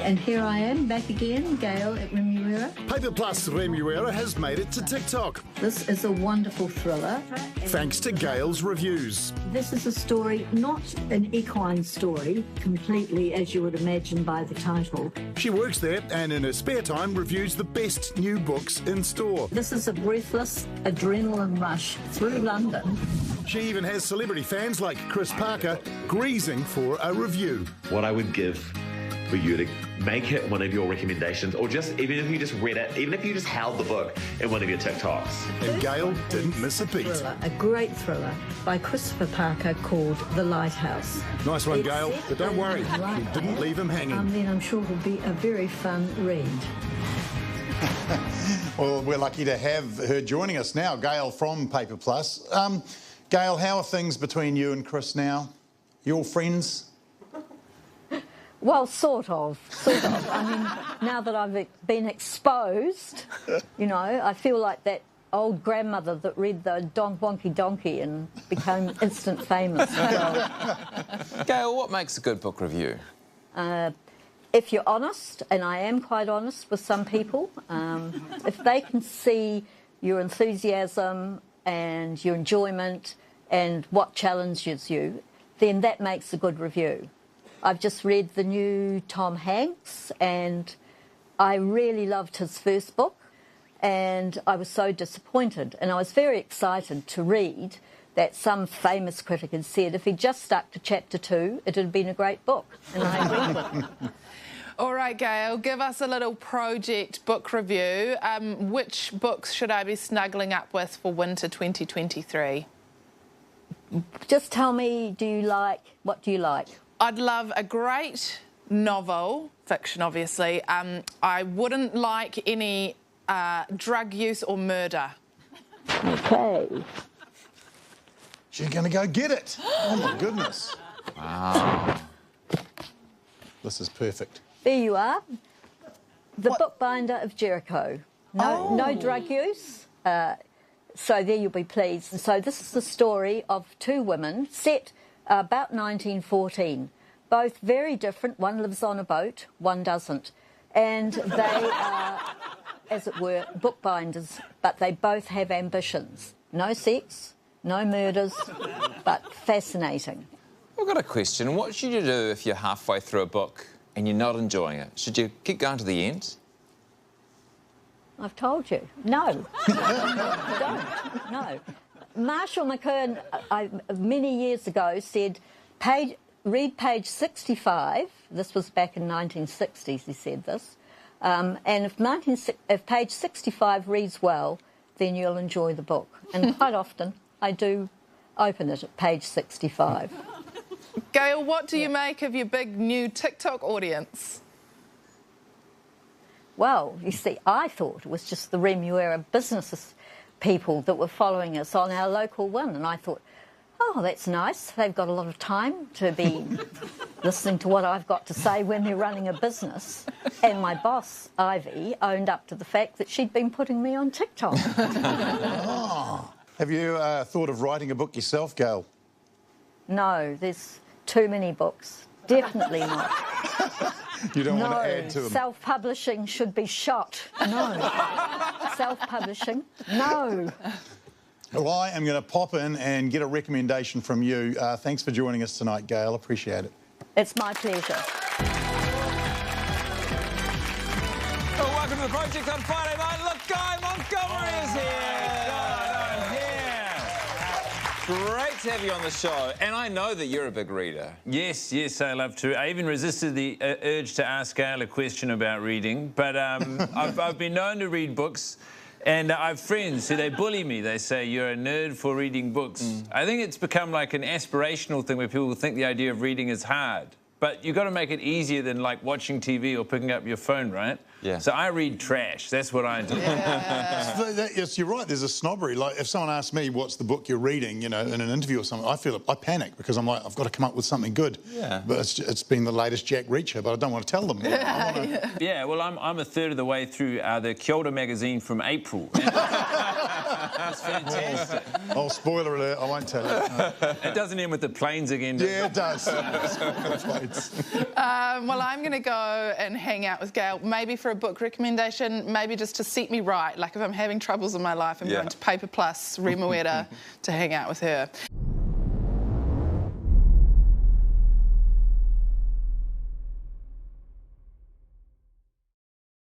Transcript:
and here I am, back again, Gail at Remuera. Paper Plus Remuera has made it to TikTok. This is a wonderful thriller. Thanks to Gail's reviews. This is a story, not an equine story, completely as you would imagine by the title. She works there and in her spare time reviews the best new books in store. This is a breathless adrenaline rush through London. She even has celebrity fans like Chris Parker greasing for a review. What I would give for you to make it one of your recommendations, or just even if you just read it, even if you just held the book in one of your TikToks. And Gail didn't miss a beat. A great thriller by Christopher Parker called The Lighthouse. Nice one, Gail, but don't worry, you didn't leave him hanging. Then I'm sure it'll be a very fun read. Well, we're lucky to have her joining us now, Gail from Paper Plus. Gail, how are things between you and Chris now? You all friends? Well, sort of. I mean, now that I've been exposed, you know, I feel like that old grandmother that read the Don Wonky Donkey and became instant famous. Gail, what makes a good book review? If you're honest, and I am quite honest with some people, if they can see your enthusiasm and your enjoyment and what challenges you, then that makes a good review. I've just read the new Tom Hanks, and I really loved his first book, and I was so disappointed. And I was very excited to read that some famous critic had said if he'd just stuck to chapter 2, it had been a great book, and I agreed with him. All right, Gail, give us a little project book review. Which books should I be snuggling up with for winter 2023? Just tell me, what do you like? I'd love a great novel, fiction obviously. I wouldn't like any drug use or murder. Okay. She's going to go get it. Oh, my goodness. Wow. This is perfect. There you are. The Bookbinder of Jericho. No drug use. So there you'll be pleased. And so this is the story of two women set about 1914. Both very different. One lives on a boat, one doesn't. And they are, as it were, bookbinders, but they both have ambitions. No sex, no murders, but fascinating. I've got a question. What should you do if you're halfway through a book and you're not enjoying it? Should you keep going to the end? I've told you. No. Don't. No. Marshall McLuhan, many years ago, said, read page 65. This was back in 1960s, he said this. And if page 65 reads well, then you'll enjoy the book. And quite often, I do open it at page 65. Gail, what do you make of your big new TikTok audience? Well, you see, I thought it was just the Remuera business people that were following us on our local one, and I thought, oh, that's nice. They've got a lot of time to be listening to what I've got to say when they're running a business. And my boss, Ivy, owned up to the fact that she'd been putting me on TikTok. Oh. Have you thought of writing a book yourself, Gail? No, there's too many books. Definitely not. You don't want to add to them? Self-publishing should be shot. No. Self-publishing, no. Well, I am going to pop in and get a recommendation from you. Thanks for joining us tonight, Gail. Appreciate it. It's my pleasure. Well, welcome to the project on Friday night. Look, Guy Montgomery is here. God, I'm here. Great to have you on the show. And I know that you're a big reader. Yes, I love to. I even resisted the urge to ask Gail a question about reading, but I've been known to read books, and I have friends who they bully me. They say, you're a nerd for reading books. I think it's become like an aspirational thing where people think the idea of reading is hard. But you've got to make it easier than, like, watching TV or picking up your phone, right? Yeah. So I read trash. That's what I do. Yeah. Yes, you're right. There's a snobbery. Like, if someone asks me what's the book you're reading, you know, in an interview or something, I panic because I'm like, I've got to come up with something good. Yeah. But it's been the latest Jack Reacher, but I don't want to tell them. Yeah, well, I'm a third of the way through the Kia Ora magazine from April. That's fantastic. Oh, spoiler alert, I won't tell you. No. It doesn't end with the planes again, does Yeah, it does. Well, I'm going to go and hang out with Gail, maybe for a book recommendation, maybe just to set me right. Like if I'm having troubles in my life, I'm going to Paper Plus, Remuera, to hang out with her.